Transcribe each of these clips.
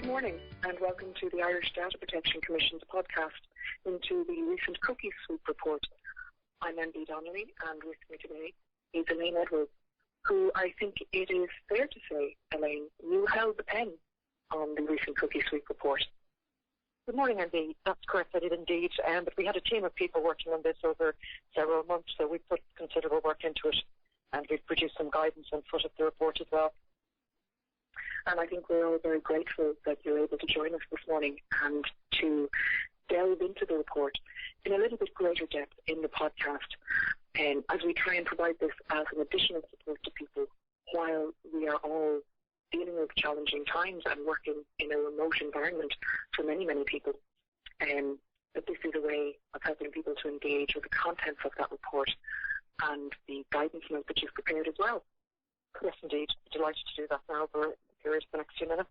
Good morning and welcome to the Irish Data Protection Commission's podcast into the recent cookie sweep report. I'm MB Donnelly and with me today is Elaine Edwards, who I think it is fair to say, Elaine, you held the pen on the recent cookie sweep report. Good morning, MB. That's correct, I did indeed. But we had a team of people working on this over several months, so we put considerable work into it and we've produced some guidance and footed the report as well. And I think we're all very grateful that you're able to join us this morning and to delve into the report in a little bit greater depth in the podcast, as we try and provide this as an additional support to people while we are all dealing with challenging times and working in a remote environment for many, many people. That this is a way of helping people to engage with the contents of that report and the guidance note that you've prepared as well. Yes, indeed. Delighted to do that now for the period of the next few minutes.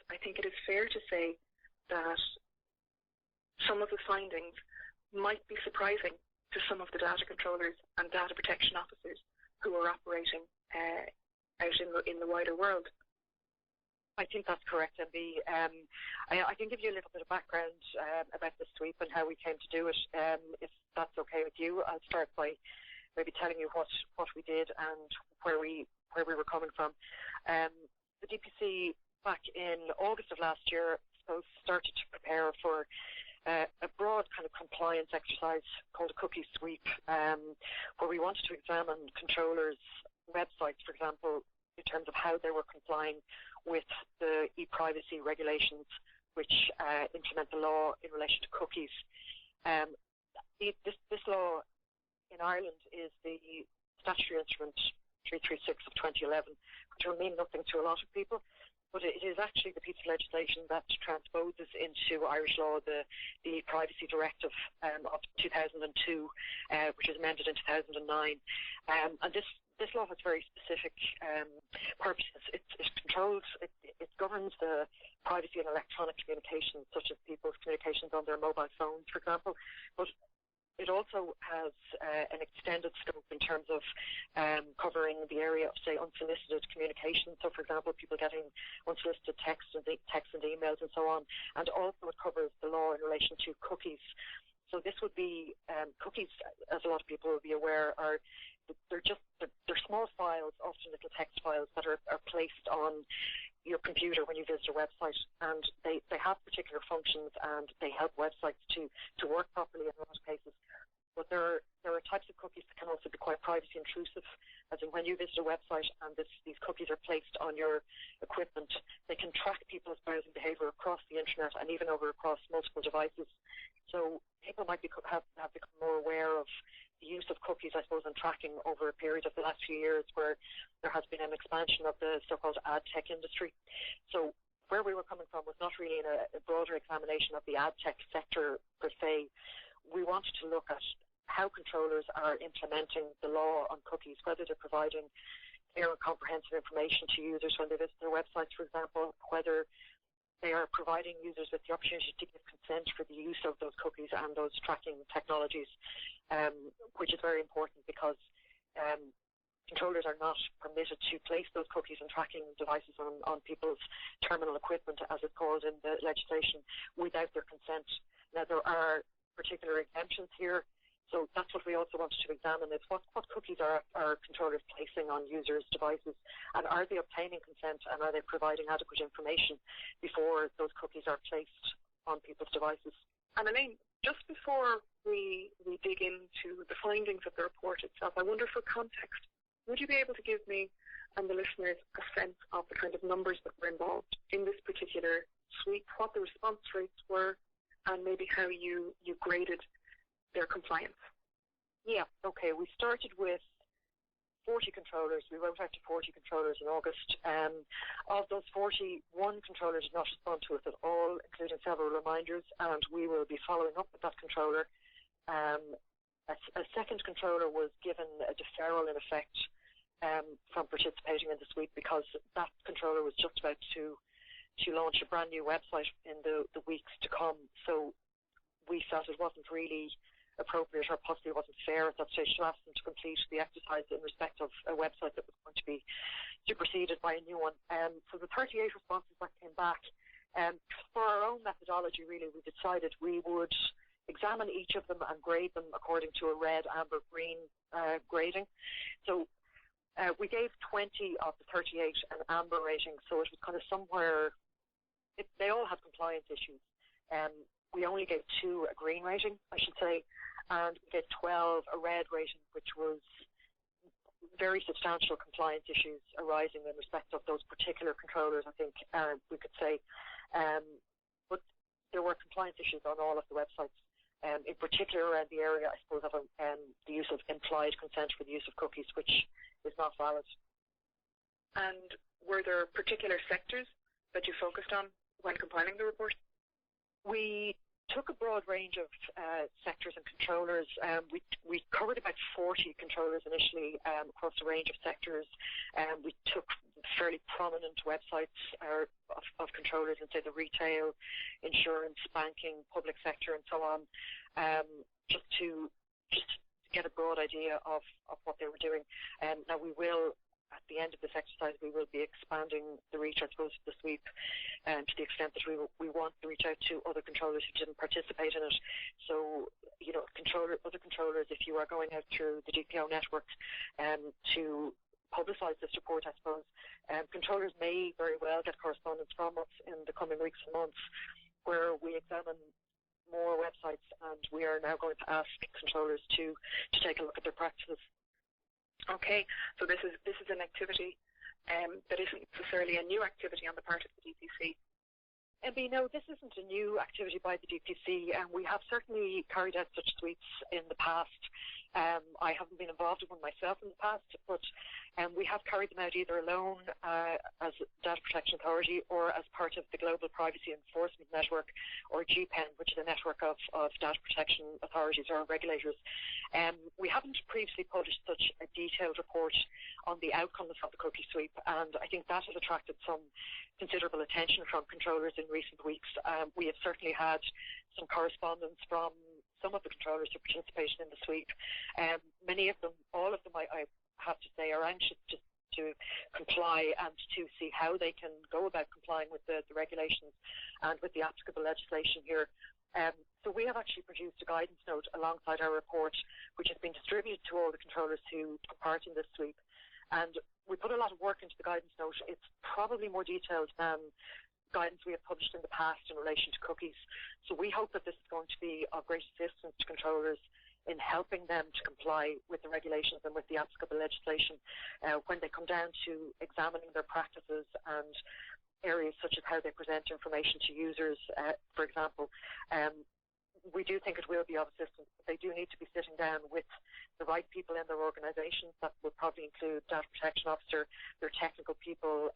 I think it is fair to say that some of the findings might be surprising to some of the data controllers and data protection officers who are operating out in the wider world. I think that's correct, MB. I can give you a little bit of background about the sweep and how we came to do it, if that's okay with you. I'll start by maybe telling you what we did and where we were coming from. The DPC back in August of last year started to prepare for a broad kind of compliance exercise called a cookie sweep, where we wanted to examine controllers' websites, for example, in terms of how they were complying with the e-privacy regulations which implement the law in relation to cookies. This law in Ireland is the statutory instrument 336 of 2011, which will mean nothing to a lot of people, but it is actually the piece of legislation that transposes into Irish law the Privacy Directive of 2002, which was amended in 2009. And this law has very specific purposes. It governs the privacy in electronic communications, such as people's communications on their mobile phones, for example. But it also has an extended scope in terms of covering the area of, say, unsolicited communication. So, for example, people getting unsolicited texts and emails and so on. And also it covers the law in relation to cookies. So this would be cookies, as a lot of people will be aware, they're small files, often little text files that are placed on your computer when you visit a website, and they have particular functions and they help websites to work properly in a lot of cases. But there are types of cookies that can also be quite privacy intrusive, as in when you visit a website and these cookies are placed on your equipment, they can track people's browsing behavior across the internet and even across multiple devices. So people might have become more aware of the use of cookies, I suppose, and tracking over a period of the last few years where there has been an expansion of the so-called ad tech industry. So where we were coming from was not really in a broader examination of the ad tech sector per se. We wanted to look at how controllers are implementing the law on cookies, whether they're providing clear and comprehensive information to users when they visit their websites, for example, whether they are providing users with the opportunity to give consent for the use of those cookies and those tracking technologies, which is very important because controllers are not permitted to place those cookies and tracking devices on people's terminal equipment, as it's called in the legislation, without their consent. Now, there are particular exemptions here, so that's what we also wanted to examine, is what cookies are controllers placing on users' devices, and are they obtaining consent, and are they providing adequate information before those cookies are placed on people's devices. And Elaine, just before we dig into the findings of the report itself, I wonder, for context, would you be able to give me and the listeners a sense of the kind of numbers that were involved in this particular sweep, what the response rates were, and maybe how you graded their compliance? Yeah, okay. We started with 40 controllers. We wrote out to 40 controllers in August. Of those 40, one controller did not respond to us at all, including several reminders, and we will be following up with that controller. A second controller was given a deferral, in effect, from participating in the sweep because that controller was just about to launch a brand new website in the weeks to come. So we felt it wasn't really appropriate or possibly wasn't fair at that stage to ask them to complete the exercise in respect of a website that was going to be superseded by a new one. So the 38 responses that came back, for our own methodology, really, we decided we would examine each of them and grade them according to a red, amber, green grading. So we gave 20 of the 38 an amber rating, so it was kind of somewhere, they all had compliance issues. We only gave 2 a green rating, I should say, and we gave 12 a red rating, which was very substantial compliance issues arising in respect of those particular controllers, I think we could say. But there were compliance issues on all of the websites, in particular around the area, I suppose, of the use of implied consent for the use of cookies, which is not valid. And were there particular sectors that you focused on when compiling the report? We took a broad range of sectors and controllers. We covered about 40 controllers initially across a range of sectors. We took fairly prominent websites of controllers in, say, the retail, insurance, banking, public sector, and so on, just to get a broad idea of what they were doing. Now we will, at the end of this exercise, we will be expanding the reach, I suppose, of the sweep, to the extent that we want to reach out to other controllers who didn't participate in it. So, other controllers, if you are going out through the GPO network to publicise this report, I suppose, controllers may very well get correspondence from us in the coming weeks and months where we examine more websites, and we are now going to ask controllers to take a look at their practices. Okay, so this is an activity that isn't necessarily a new activity on the part of the DPC. No, this isn't a new activity by the DPC, and we have certainly carried out such sweeps in the past. I haven't been involved in one myself in the past, but we have carried them out either alone as Data Protection Authority or as part of the Global Privacy Enforcement Network, or GPEN, which is a network of data protection authorities or regulators. We haven't previously published such a detailed report on the outcomes of the cookie sweep, and I think that has attracted some considerable attention from controllers in recent weeks. We have certainly had some correspondence from some of the controllers who participated in the sweep. Many of them, all of them, I have to say, are anxious to comply and to see how they can go about complying with the regulations and with the applicable legislation here. So we have actually produced a guidance note alongside our report, which has been distributed to all the controllers who took part in this sweep. And we put a lot of work into the guidance note. It's probably more detailed than guidance we have published in the past in relation to cookies. So we hope that this is going to be of great assistance to controllers in helping them to comply with the regulations and with the applicable legislation when they come down to examining their practices and areas such as how they present information to users, for example. We do think it will be of assistance, but they do need to be sitting down with the right people in their organisations. That would probably include data protection officer, their technical people,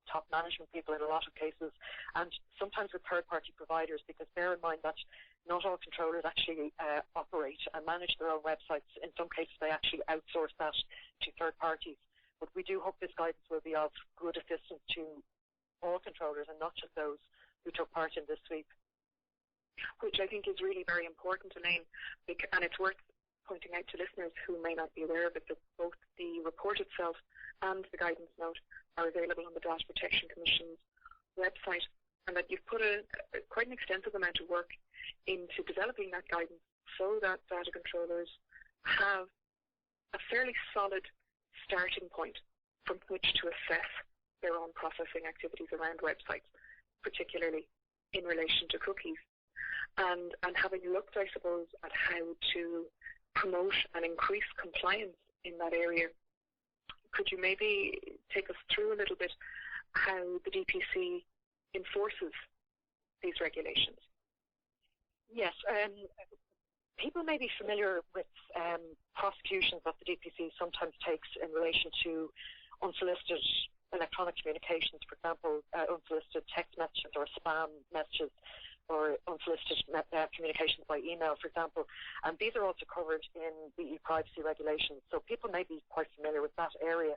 top management people in a lot of cases, and sometimes with third-party providers, because bear in mind that not all controllers actually operate and manage their own websites. In some cases, they actually outsource that to third parties. But we do hope this guidance will be of good assistance to all controllers and not just those who took part in this sweep. Which I think is really very important, Elaine, and it's worth pointing out to listeners who may not be aware of it that both the report itself and the guidance note are available on the Data Protection Commission's website, and that you've put quite an extensive amount of work into developing that guidance so that data controllers have a fairly solid starting point from which to assess their own processing activities around websites, particularly in relation to cookies. And having looked, I suppose, at how to promote and increase compliance in that area, could you maybe take us through a little bit how the DPC enforces these regulations? Yes. People may be familiar with prosecutions that the DPC sometimes takes in relation to unsolicited electronic communications, for example, unsolicited text messages or spam messages, or unsolicited communications by email, for example. And these are also covered in the privacy regulations, so people may be quite familiar with that area.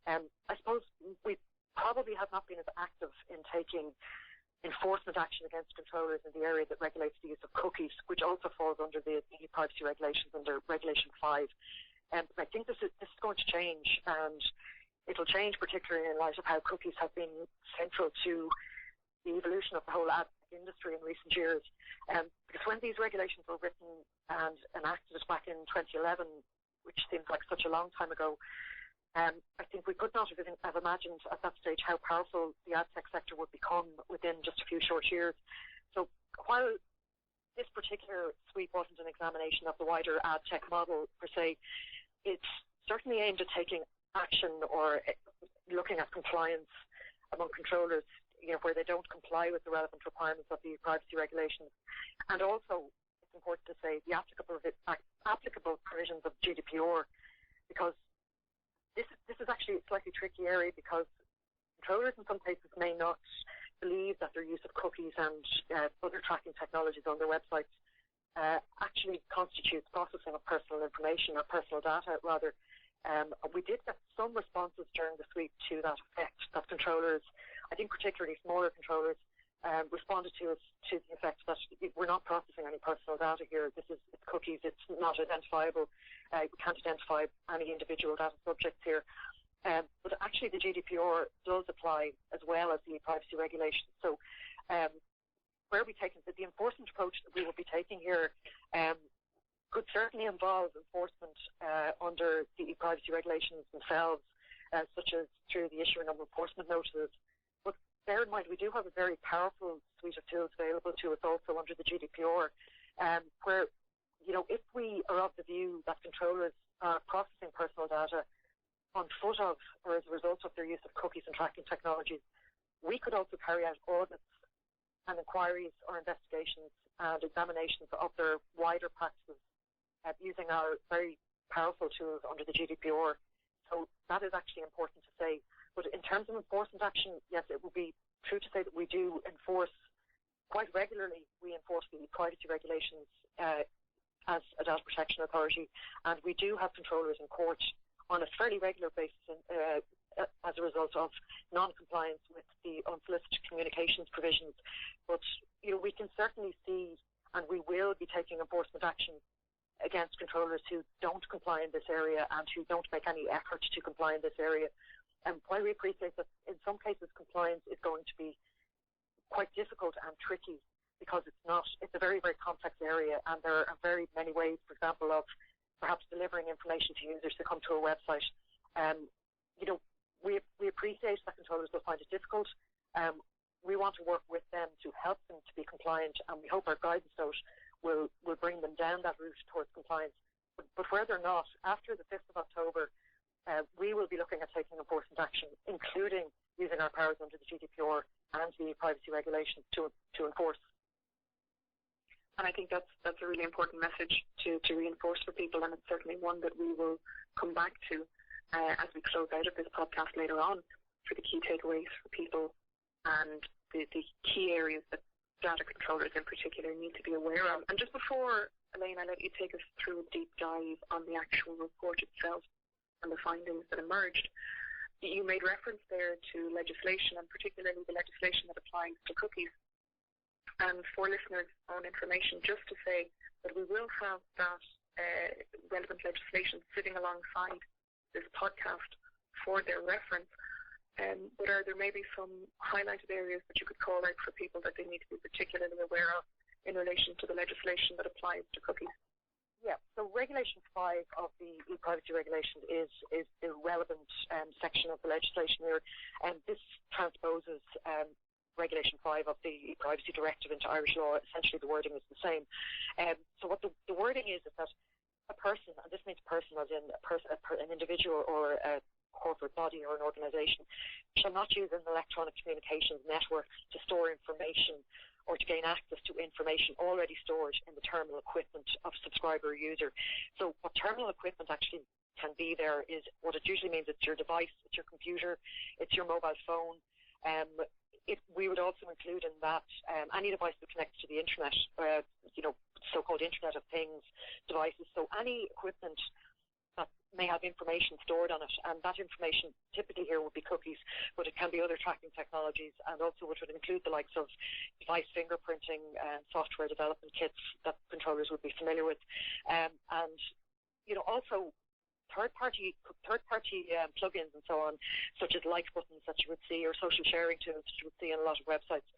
I suppose we probably have not been as active in taking enforcement action against controllers in the area that regulates the use of cookies, which also falls under the privacy regulations under Regulation 5. And I think this is going to change, and it'll change particularly in light of how cookies have been central to the evolution of the whole ad industry in recent years. Because when these regulations were written and enacted back in 2011, which seems like such a long time ago, I think we could not have imagined at that stage how powerful the ad tech sector would become within just a few short years. So while this particular sweep wasn't an examination of the wider ad tech model per se, it's certainly aimed at taking action or looking at compliance among controllers, where they don't comply with the relevant requirements of the privacy regulations. And also, it's important to say, the applicable provisions of GDPR, because this is actually a slightly tricky area, because controllers in some cases may not believe that their use of cookies and other tracking technologies on their websites actually constitutes processing of personal information or personal data, rather. We did get some responses during the sweep to that effect, that controllers, I think particularly smaller controllers, responded to us to the effect that we're not processing any personal data here. It's cookies. It's not identifiable. We can't identify any individual data subjects here. But actually the GDPR does apply as well as the privacy regulations. So where we taken the enforcement approach that we will be taking here could certainly involve enforcement under the privacy regulations themselves, such as through the issuing of enforcement notices. But bear in mind, we do have a very powerful suite of tools available to us also under the GDPR, where, if we are of the view that controllers are processing personal data on foot of or as a result of their use of cookies and tracking technologies, we could also carry out audits and inquiries or investigations and examinations of their wider practices using our very powerful tools under the GDPR. So that is actually important to say. But in terms of enforcement action, yes, it would be true to say that we do enforce quite regularly. We enforce the privacy regulations as a data protection authority, and we do have controllers in court on a fairly regular basis as a result of non-compliance with the unsolicited communications provisions. But we can certainly see, and we will be taking enforcement action against controllers who don't comply in this area and who don't make any effort to comply in this area. And while we appreciate that in some cases compliance is going to be quite difficult and tricky, because it's a very, very complex area, and there are very many ways, for example, of perhaps delivering information to users to come to a website. We appreciate that controllers will find it difficult. We want to work with them to help them to be compliant, and we hope our guidance note will bring them down that route towards compliance. But where they're not, after the 5th of October, we will be looking at taking enforcement action, including using our powers under the GDPR and the privacy regulations to enforce. And I think that's a really important message to reinforce for people, and it's certainly one that we will come back to as we close out of this podcast later on, for the key takeaways for people and the key areas that data controllers in particular need to be aware of. And just before, Elaine, I let you take us through a deep dive on the actual report itself and the findings that emerged. You made reference there to legislation, and particularly the legislation that applies to cookies. And for listeners' own information, just to say that we will have that relevant legislation sitting alongside this podcast for their reference. But are there maybe some highlighted areas that you could call out for people that they need to be particularly aware of in relation to the legislation that applies to cookies? Yeah, so Regulation 5 of the e-privacy regulation is the relevant section of the legislation here, and this transposes Regulation 5 of the e-privacy directive into Irish law. Essentially, the wording is the same. So what the wording is that a person, and this means person as in an individual or a corporate body or an organisation, shall not use an electronic communications network to store information or to gain access to information already stored in the terminal equipment of subscriber or user. So what terminal equipment actually can be there is, what it usually means, it's your device, it's your computer, it's your mobile phone. We would also include in that any device that connects to the internet, so-called Internet of Things devices. So any equipment that may have information stored on it, and that information typically here would be cookies, but it can be other tracking technologies, and also which would include the likes of device fingerprinting and software development kits that controllers would be familiar with, and also third-party plugins and so on, such as like buttons that you would see, or social sharing tools that you would see on a lot of websites.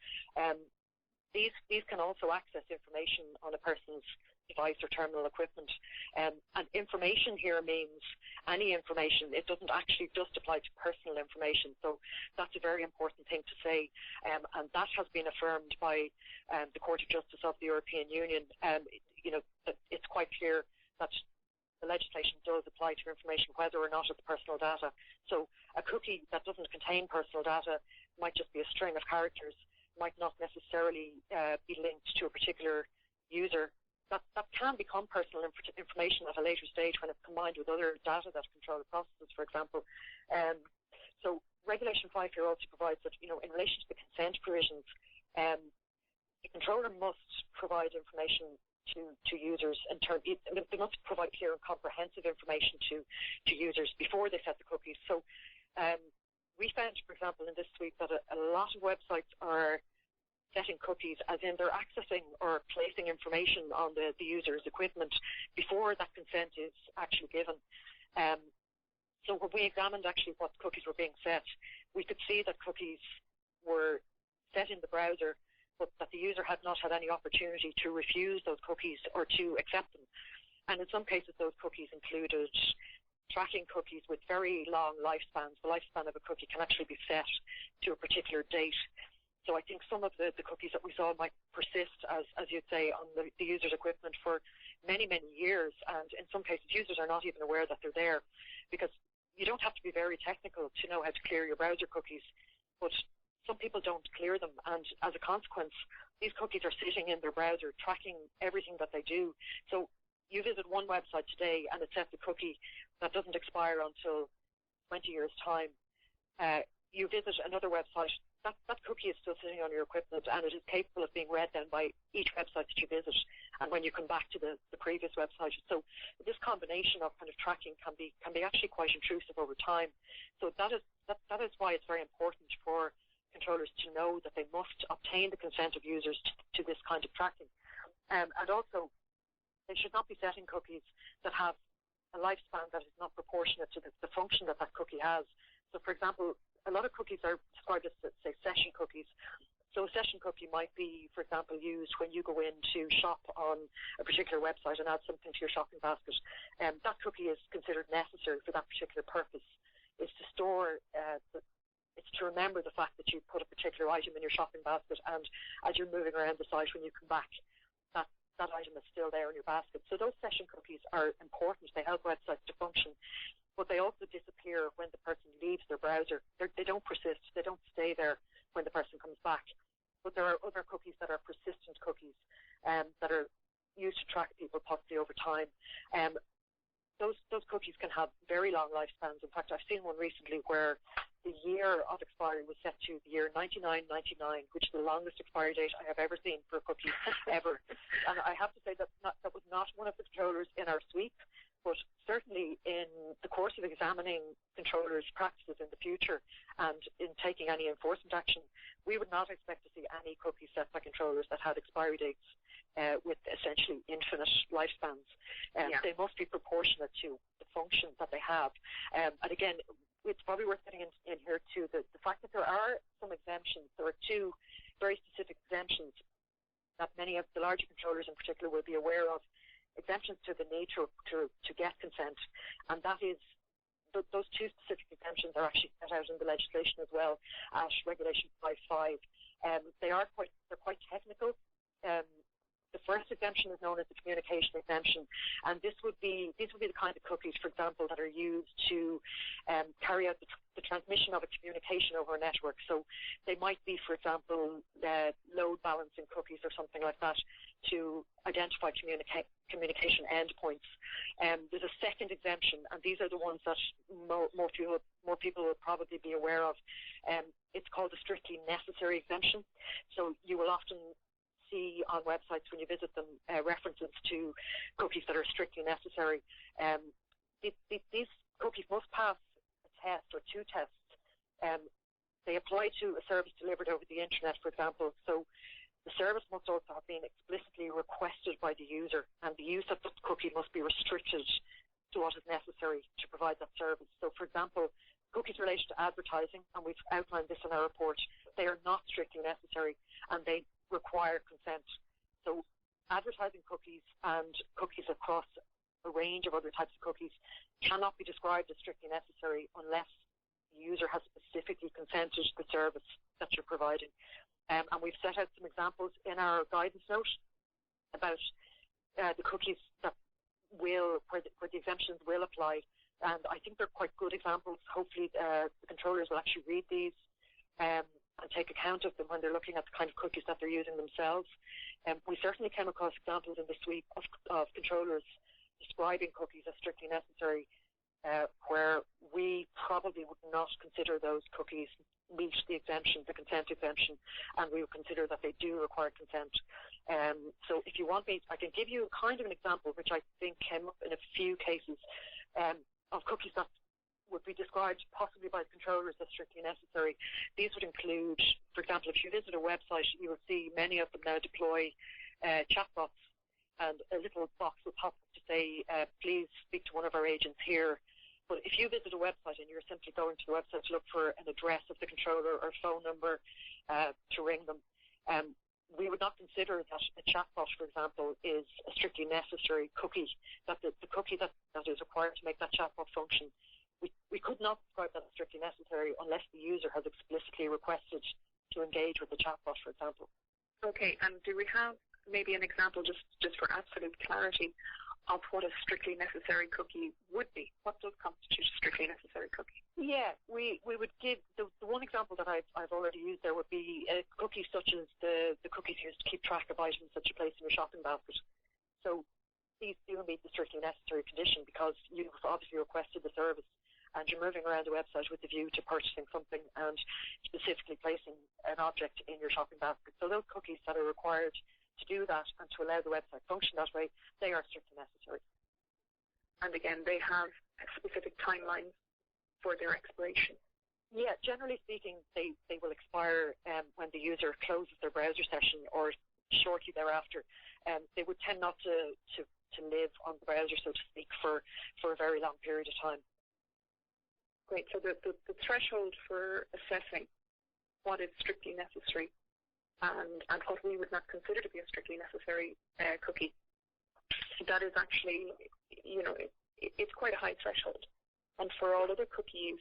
These can also access information on a person's device or terminal equipment. And information here means any information. It doesn't actually just apply to personal information. So that's a very important thing to say. And that has been affirmed by the Court of Justice of the European Union. It's quite clear that the legislation does apply to information whether or not it's personal data. So a cookie that doesn't contain personal data might just be a string of characters, might not necessarily be linked to a particular user. That can become personal information at a later stage when it's combined with other data that controller processes, for example. So Regulation 5 here also provides that, in relation to the consent provisions, the controller must provide information to users in terms, they must provide clear and comprehensive information to users before they set the cookies. So we found, for example, in this week that a lot of websites are setting cookies as in they're accessing or placing information on the user's equipment before that consent is actually given. So when we examined actually what cookies were being set, we could see that cookies were set in the browser, but that the user had not had any opportunity to refuse those cookies or to accept them. And in some cases, those cookies included tracking cookies with very long lifespans. The lifespan of a cookie can actually be set to a particular date. So I think some of the cookies that we saw might persist, as you'd say, on the user's equipment for many, many years. And in some cases, users are not even aware that they're there, because you don't have to be very technical to know how to clear your browser cookies. But some people don't clear them, and as a consequence, these cookies are sitting in their browser, tracking everything that they do. So you visit one website today, and it sets a cookie that doesn't expire until 20 years' time. You visit another website, that cookie is still sitting on your equipment, and it is capable of being read then by each website that you visit, and when you come back to the previous website. So this combination of kind of tracking can be actually quite intrusive over time. So that is why it's very important for controllers to know that they must obtain the consent of users to this kind of tracking. And also, they should not be setting cookies that have a lifespan that is not proportionate to the function that cookie has. So, for example, a lot of cookies are described as, say, session cookies. So a session cookie might be, for example, used when you go in to shop on a particular website and add something to your shopping basket. That cookie is considered necessary for that particular purpose. It's to store it's to remember the fact that you put a particular item in your shopping basket, and as you're moving around the site when you come back, that item is still there in your basket. So those session cookies are important. They help websites to function, but they also disappear when the person leaves their browser. They don't persist. They don't stay there when the person comes back. But there are other cookies that are persistent cookies that are used to track people possibly over time. Those cookies can have very long lifespans. In fact, I've seen one recently where the year of expiry was set to the year 9999, which is the longest expiry date I have ever seen for a cookie ever. And I have to say that was not one of the controllers in our sweep, but certainly in the course of examining controllers' practices in the future and in taking any enforcement action, we would not expect to see any cookies set by controllers that had expiry dates with essentially infinite lifespans. They must be proportionate to the function that they have. And again, it's probably worth getting in here too, the fact that there are some exemptions. There are two very specific exemptions that many of the larger controllers in particular will be aware of. Exemptions to the need to get consent, and that is those two specific exemptions are actually set out in the legislation as well as Regulation 5.5. They're quite technical. The first exemption is known as the Communication Exemption, and these would be the kind of cookies, for example, that are used to carry out the transmission of a communication over a network. So they might be, for example, load balancing cookies or something like that to identify communication endpoints. There's a second exemption, and these are the ones that more people will probably be aware of. It's called the Strictly Necessary Exemption. So you will often see on websites when you visit them references to cookies that are strictly necessary. these cookies must pass a test or two tests. They apply to a service delivered over the internet, for example. So the service must also have been explicitly requested by the user, and the use of the cookie must be restricted to what is necessary to provide that service. So, for example, cookies related to advertising, and we've outlined this in our report, they are not strictly necessary, and they require consent. So advertising cookies and cookies across a range of other types of cookies cannot be described as strictly necessary unless the user has specifically consented to the service that you're providing. And we've set out some examples in our guidance note about the cookies that where the exemptions will apply. And I think they're quite good examples. Hopefully the controllers will actually read these and take account of them when they're looking at the kind of cookies that they're using themselves. We certainly came across examples in the suite of controllers describing cookies as strictly necessary, where we probably would not consider those cookies meet the exemption, the consent exemption, and we would consider that they do require consent. So if you want me, I can give you kind of an example, which I think came up in a few cases, of cookies that would be described possibly by controllers as strictly necessary. These would include, for example, if you visit a website, you will see many of them now deploy chatbots, and a little box will pop up to say, please speak to one of our agents here. But if you visit a website and you're simply going to the website to look for an address of the controller or phone number to ring them, we would not consider that a chatbot, for example, is a strictly necessary cookie, that the cookie that is required to make that chatbot function. We could not describe that as strictly necessary unless the user has explicitly requested to engage with the chatbot, for example. Okay, and do we have maybe an example, just for absolute clarity, of what a strictly necessary cookie would be? What does constitute a strictly necessary cookie? Yeah, we would give, the one example that I've already used there would be a cookie such as the cookies used to keep track of items that you place in your shopping basket. So these do meet the strictly necessary condition because you've obviously requested the service and you're moving around the website with the view to purchasing something and specifically placing an object in your shopping basket. So those cookies that are required to do that and to allow the website to function that way, they are strictly necessary. And again, they have specific timelines for their expiration. Yeah, generally speaking, they will expire when the user closes their browser session or shortly thereafter. They would tend not to live on the browser, so to speak, for a very long period of time. Great. So the threshold for assessing what is strictly necessary and what we would not consider to be a strictly necessary cookie, that is actually, it's quite a high threshold. And for all other cookies,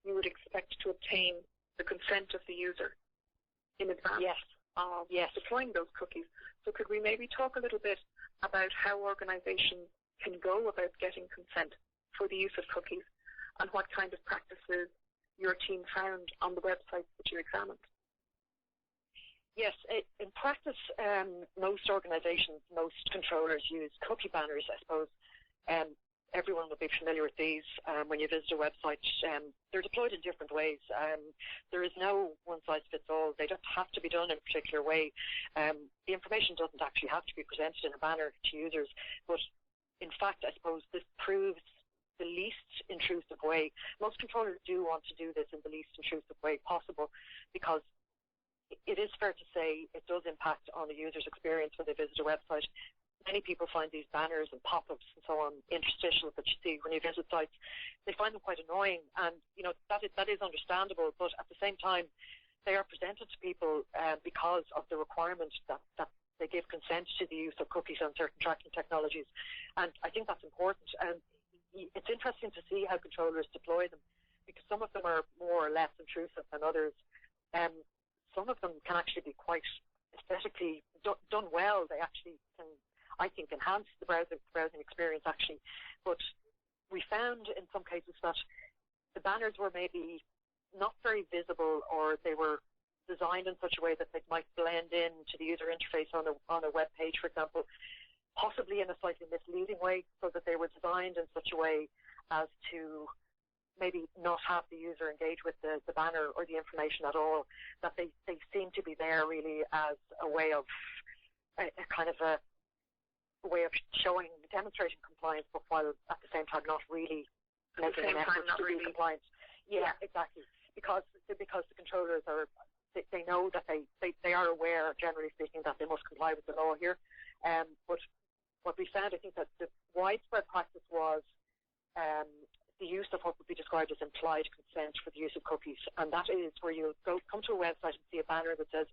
you would expect to obtain the consent of the user in advance of deploying those cookies. So could we maybe talk a little bit about how organizations can go about getting consent for the use of cookies and what kind of practices your team found on the websites that you examined? Yes, in practice, most organizations, most controllers use cookie banners, I suppose. Everyone will be familiar with these when you visit a website. They're deployed in different ways. There is no one-size-fits-all. They don't have to be done in a particular way. The information doesn't actually have to be presented in a banner to users. But in fact, I suppose this proves the least intrusive way. Most controllers do want to do this in the least intrusive way possible because it is fair to say it does impact on the user's experience when they visit a website. Many people find these banners and pop-ups and so on, interstitials that you see when you visit sites, they find them quite annoying, and that is understandable, but at the same time they are presented to people because of the requirement that they give consent to the use of cookies and certain tracking technologies, and I think that's important. And it's interesting to see how controllers deploy them, because some of them are more or less intrusive than others. Some of them can actually be quite aesthetically done well. They actually can, I think, enhance the browsing experience actually. But we found in some cases that the banners were maybe not very visible, or they were designed in such a way that they might blend in to the user interface on a web page, for example, possibly in a slightly misleading way, so that they were designed in such a way as to maybe not have the user engage with the banner or the information at all, that they seem to be there really as a way of a kind of a a way of demonstrating compliance, but while at the same time not really making an effort to be compliant. Yeah, exactly. Because the controllers they know that they are aware, generally speaking, that they must comply with the law here. But what we found, I think, that the widespread practice was the use of what would be described as implied consent for the use of cookies, and that is where you come to a website and see a banner that says,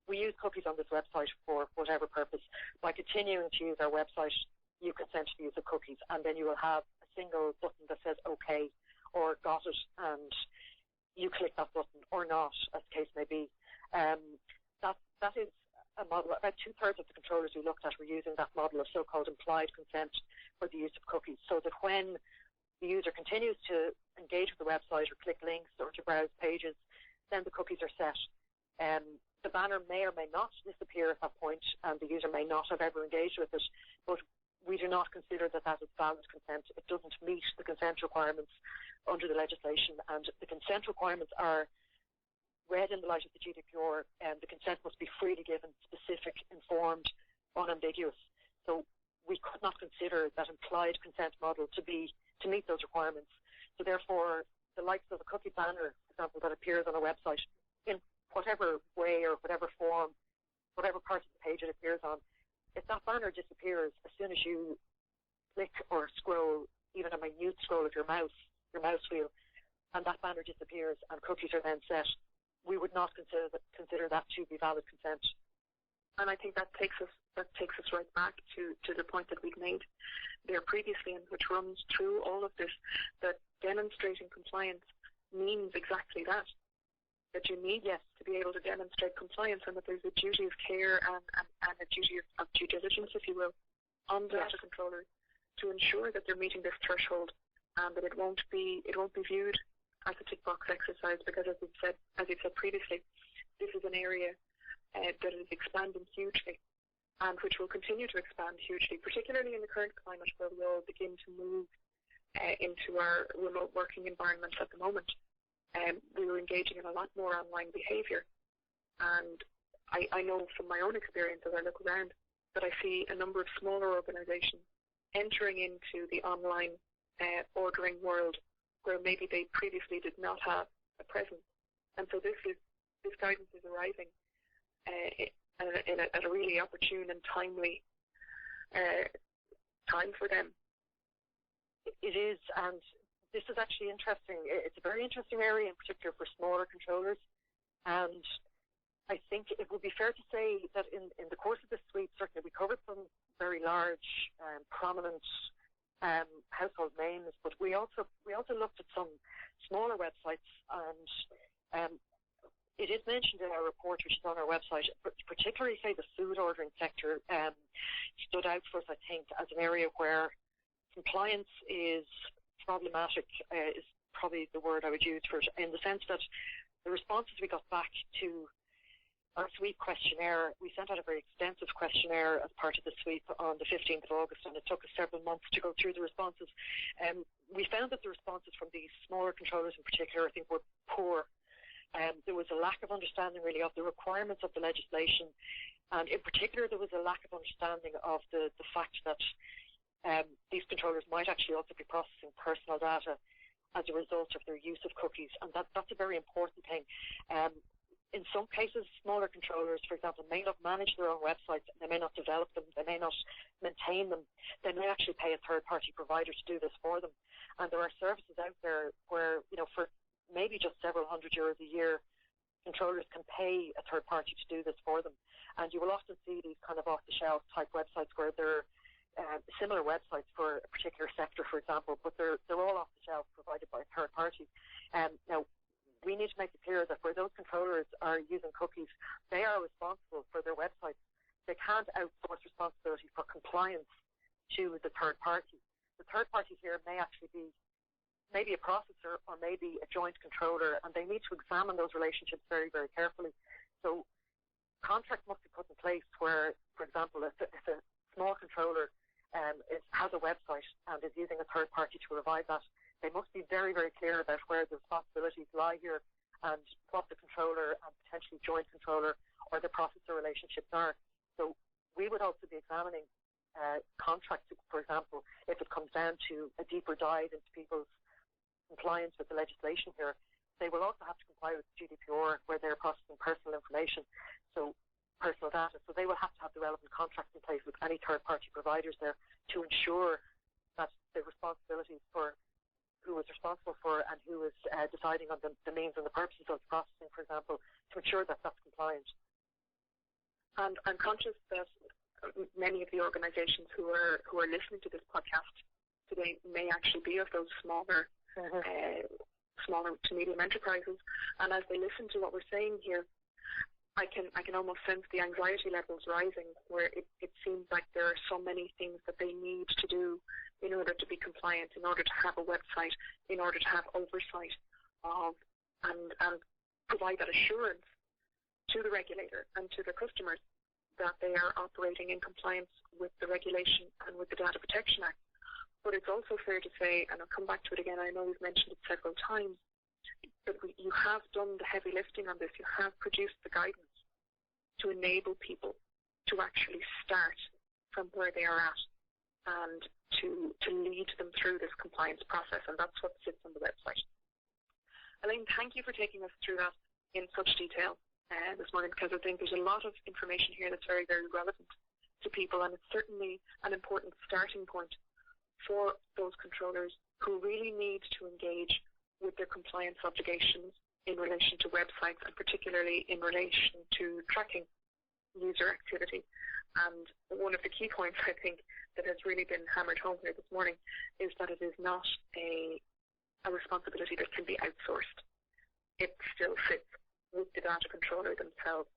we use cookies on this website for whatever purpose. By continuing to use our website, you consent to the use of cookies, and then you will have a single button that says OK or got it, and you click that button or not, as the case may be. That is a model. About 2/3 of the controllers we looked at were using that model of so-called implied consent for the use of cookies, so that when the user continues to engage with the website or click links or to browse pages, then the cookies are set. The banner may or may not disappear at that point, and the user may not have ever engaged with it, but we do not consider that is valid consent. It doesn't meet the consent requirements under the legislation, and the consent requirements are read in the light of the GDPR, and the consent must be freely given, specific, informed, unambiguous. So we could not consider that implied consent model to meet those requirements. So therefore, the likes of a cookie banner, for example, that appears on a website in whatever way or whatever form, whatever part of the page it appears on, if that banner disappears as soon as you click or scroll, even a minute scroll of your mouse wheel, and that banner disappears and cookies are then set, we would not consider that to be valid consent. And I think that takes us right back to the point that we've made there previously, and which runs through all of this, that demonstrating compliance means exactly that. That you need, yes, to be able to demonstrate compliance, and that there's a duty of care and a duty of due diligence, if you will, on the data controller to ensure that they're meeting this threshold, and that it won't be viewed as a tick box exercise, because as you've said previously, this is an area that is expanding hugely, and which will continue to expand hugely, particularly in the current climate where we all begin to move into our remote working environments at the moment. We were engaging in a lot more online behaviour, and I know from my own experience as I look around that I see a number of smaller organisations entering into the online ordering world where maybe they previously did not have a presence, and so this guidance is arriving at a really opportune and timely time for them. It is, and this is actually interesting. It's a very interesting area, in particular for smaller controllers, and I think it would be fair to say that in the course of this week, certainly we covered some very large, prominent household names, but we also looked at some smaller websites, and it is mentioned in our report, which is on our website, particularly, say, the food ordering sector stood out for us, I think, as an area where compliance is problematic, is probably the word I would use for it, in the sense that the responses we got back to our sweep questionnaire, we sent out a very extensive questionnaire as part of the sweep on the 15th of August, and it took us several months to go through the responses. We found that the responses from these smaller controllers in particular, I think, were poor. There was a lack of understanding really of the requirements of the legislation, and in particular there was a lack of understanding of the fact that these controllers might actually also be processing personal data as a result of their use of cookies, and that's a very important thing. In some cases, smaller controllers, for example, may not manage their own websites, they may not develop them, they may not maintain them, they may actually pay a third-party provider to do this for them. And there are services out there where, for maybe just several €100 a year, controllers can pay a third party to do this for them. And you will often see these kind of off-the-shelf type websites where they're similar websites for a particular sector, for example, but they're all off-the-shelf provided by a third party. Now, we need to make it clear that where those controllers are using cookies, they are responsible for their websites. They can't outsource responsibility for compliance to the third party. The third party here may actually be maybe a processor or maybe a joint controller, and they need to examine those relationships very, very carefully. So contracts must be put in place where, for example, if a small controller has a website and is using a third party to provide that, they must be very, very clear about where the responsibilities lie here and what the controller and potentially joint controller or the processor relationships are. So we would also be examining contracts, for example, if it comes down to a deeper dive into people's compliance with the legislation here. They will also have to comply with GDPR where they're processing personal information, so personal data. So they will have to have the relevant contracts in place with any third-party providers there to ensure that the responsibilities for who is responsible for and who is deciding on the means and the purposes of the processing, for example, to ensure that that's compliant. And I'm conscious that many of the organisations who are listening to this podcast today may actually be of those smaller to medium enterprises, and as they listen to what we're saying here, I can almost sense the anxiety levels rising, where it seems like there are so many things that they need to do in order to be compliant, in order to have a website, in order to have oversight of and provide that assurance to the regulator and to their customers that they are operating in compliance with the regulation and with the Data Protection Act. But it's also fair to say, and I'll come back to it again, I know we've mentioned it several times, that you have done the heavy lifting on this. You have produced the guidance to enable people to actually start from where they are at and to lead them through this compliance process, and that's what sits on the website. Elaine, thank you for taking us through that in such detail this morning, because I think there's a lot of information here that's very, very relevant to people, and it's certainly an important starting point for those controllers who really need to engage with their compliance obligations in relation to websites, and particularly in relation to tracking user activity. And one of the key points, I think, that has really been hammered home here this morning is that it is not a responsibility that can be outsourced. It still sits with the data controller themselves.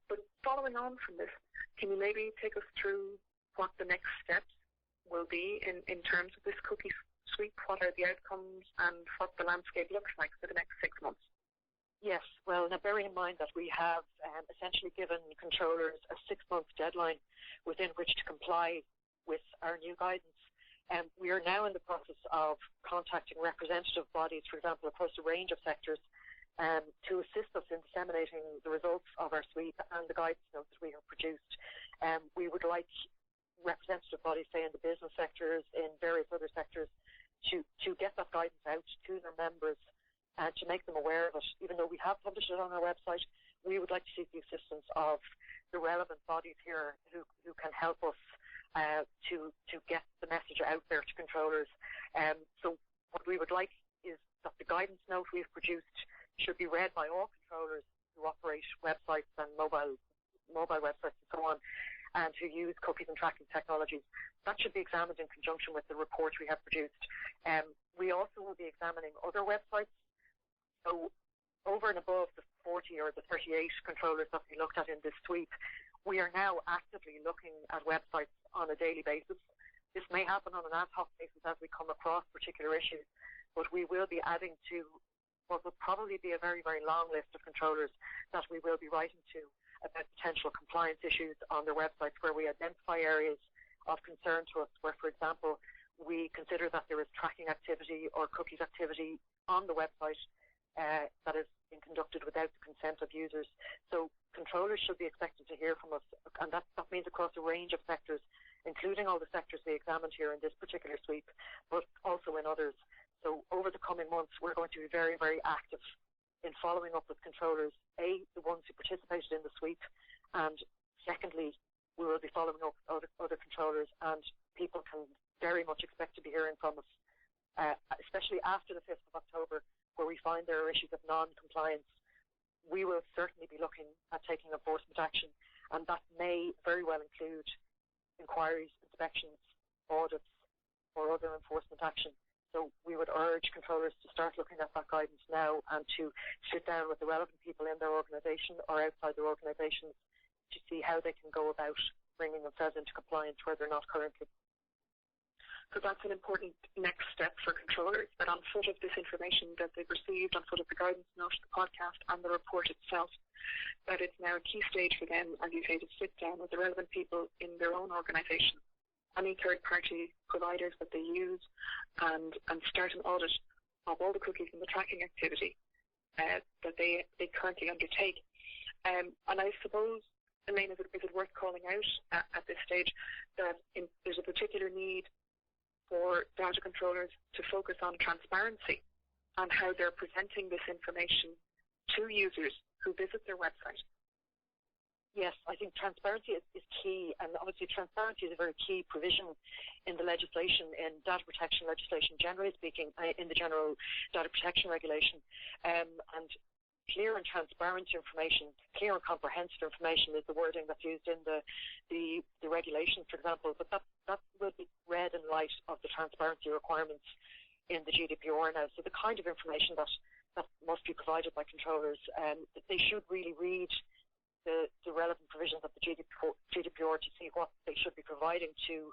But following on from this, can you maybe take us through what the next steps will be in terms of this cookie sweep? What are the outcomes and what the landscape looks like for the next 6 months? Yes, well, now bearing in mind that we have essentially given controllers a 6-month deadline within which to comply with our new guidance, we are now in the process of contacting representative bodies, for example, across a range of sectors, to assist us in disseminating the results of our sweep and the guidance notes we have produced. We would like representative bodies, say in the business sectors, in various other sectors, to get that guidance out to their members and to make them aware of it. Even though we have published it on our website, we would like to seek the assistance of the relevant bodies here who can help us to get the message out there to controllers. So what we would like is that the guidance note we've produced should be read by all controllers who operate websites and mobile websites and so on, and who use cookies and tracking technologies. That should be examined in conjunction with the report we have produced. We also will be examining other websites. So over and above the 40 or the 38 controllers that we looked at in this sweep, we are now actively looking at websites on a daily basis. This may happen on an ad hoc basis as we come across particular issues, but we will be adding to what will probably be a very, very long list of controllers that we will be writing to about potential compliance issues on their websites, where we identify areas of concern to us, where, for example, we consider that there is tracking activity or cookies activity on the website that is being conducted without the consent of users. So controllers should be expected to hear from us, and that means across a range of sectors, including all the sectors we examined here in this particular sweep, but also in others. So over the coming months, we're going to be very, very active in following up with controllers, A, the ones who participated in the sweep, and secondly, we will be following up with other controllers, and people can very much expect to be hearing from us, especially after the 5th of October, where we find there are issues of non-compliance. We will certainly be looking at taking enforcement action, and that may very well include inquiries, inspections, audits, or other enforcement action. So we would urge controllers to start looking at that guidance now and to sit down with the relevant people in their organisation or outside their organisations to see how they can go about bringing themselves into compliance where they're not currently. So that's an important next step for controllers, that on foot of this information that they've received, on foot of the guidance note, the podcast and the report itself, that it's now a key stage for them, as you say, to sit down with the relevant people in their own organisation, any third-party providers that they use, and start an audit of all the cookies and the tracking activity that they currently undertake. And I suppose, Elaine, is it worth calling out at this stage that there's a particular need for data controllers to focus on transparency and how they're presenting this information to users who visit their website? Yes, I think transparency is key, and obviously transparency is a very key provision in the legislation, in data protection legislation, generally speaking, in the General Data Protection Regulation. And clear and transparent information, clear and comprehensive information is the wording that's used in the regulation, for example, but that will be read in light of the transparency requirements in the GDPR now. So the kind of information that must be provided by controllers, they should really read the relevant provisions of the GDPR to see what they should be providing to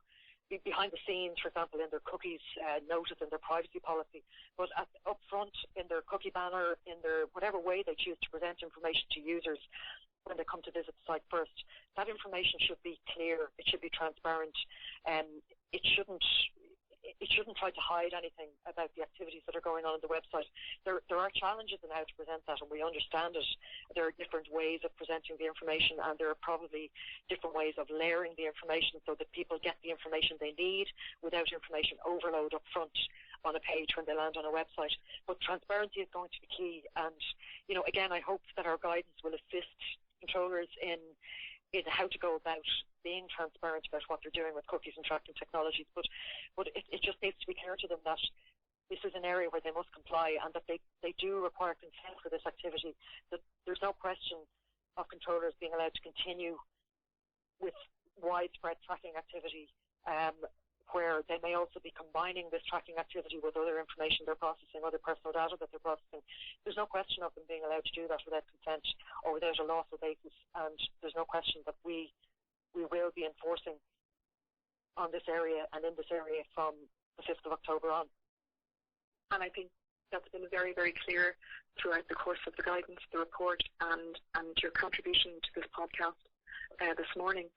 be behind the scenes, for example, in their cookies notice, in their privacy policy, but up front in their cookie banner, in their whatever way they choose to present information to users when they come to visit the site first. That information should be clear, it should be transparent, and it shouldn't try to hide anything about the activities that are going on the website. There are challenges in how to present that, and we understand it. There are different ways of presenting the information, and there are probably different ways of layering the information so that people get the information they need without information overload up front on a page when they land on a website. But transparency is going to be key, and again, I hope that our guidance will assist controllers in how to go about being transparent about what they're doing with cookies and tracking technologies, but it just needs to be clear to them that this is an area where they must comply, and that they do require consent for this activity, that there's no question of controllers being allowed to continue with widespread tracking activity, where they may also be combining this tracking activity with other information they're processing, other personal data that they're processing. There's no question of them being allowed to do that without consent or without a lawful basis, and there's no question that we will be enforcing on this area and in this area from the 5th of October on. And I think that's been very, very clear throughout the course of the guidance, the report, and your contribution to this podcast this morning.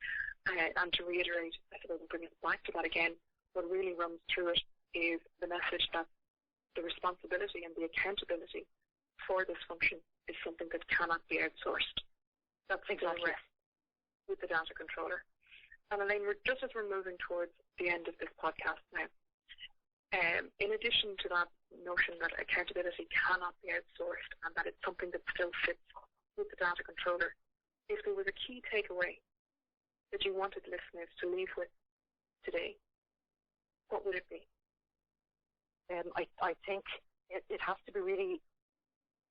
And to reiterate, I suppose, and bring us back to that again, what really runs through it is the message that the responsibility and the accountability for this function is something that cannot be outsourced. That's exactly with the data controller. And Elaine, just as we're moving towards the end of this podcast now, in addition to that notion that accountability cannot be outsourced and that it's something that still fits with the data controller, if there was a key takeaway that you wanted listeners to leave with today, what would it be? I think it has to be really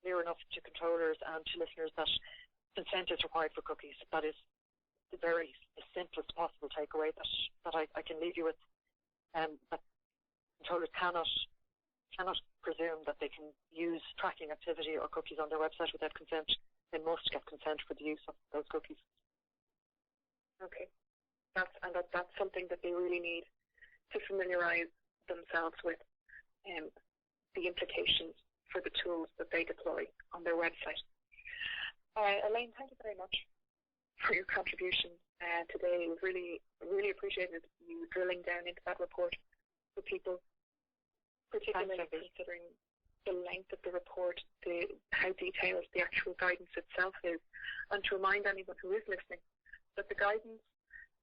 clear enough to controllers and to listeners that consent is required for cookies. That is the very simplest possible takeaway that I can leave you with. That controllers cannot presume that they can use tracking activity or cookies on their website without consent. They must get consent for the use of those cookies. Okay, that's something that they really need to familiarise themselves with, the implications for the tools that they deploy on their website. Elaine, thank you very much for your contribution today. It was really, really appreciated you drilling down into that report for people, particularly considering the length of the report, how detailed the actual guidance itself is, and to remind anyone who is listening that the guidance,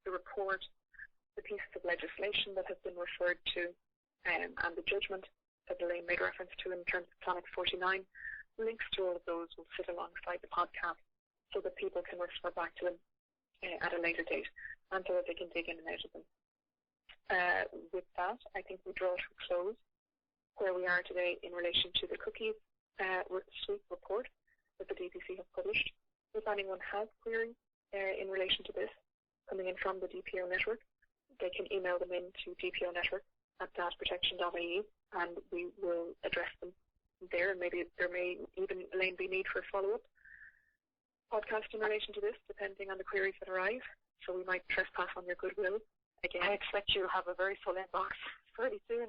the report, the pieces of legislation that have been referred to, and the judgment that Elaine made reference to in terms of Annex 49, links to all of those will sit alongside the podcast so that people can refer back to them at a later date and so that they can dig in and out of them. With that, I think we draw to a close where we are today in relation to the cookies suite report that the DPC have published. If anyone has queries in relation to this coming in from the DPO network, they can email them in to dponetwork@dataprotection.ie and we will address them there. And maybe there may even, Elaine, be need for a follow-up podcast in relation to this, depending on the queries that arise. So we might trespass on your goodwill again. I expect you to have a very full inbox pretty soon.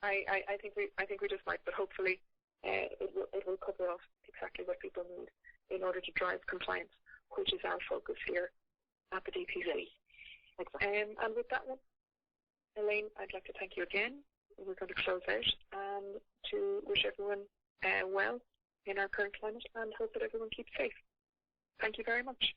I think we just might, but hopefully it will cover off exactly what people need in order to drive compliance, which is our focus here at the DPC. Exactly. And with that one, Elaine, I'd like to thank you again. We're going to close out and to wish everyone well in our current climate and hope that everyone keeps safe. Thank you very much.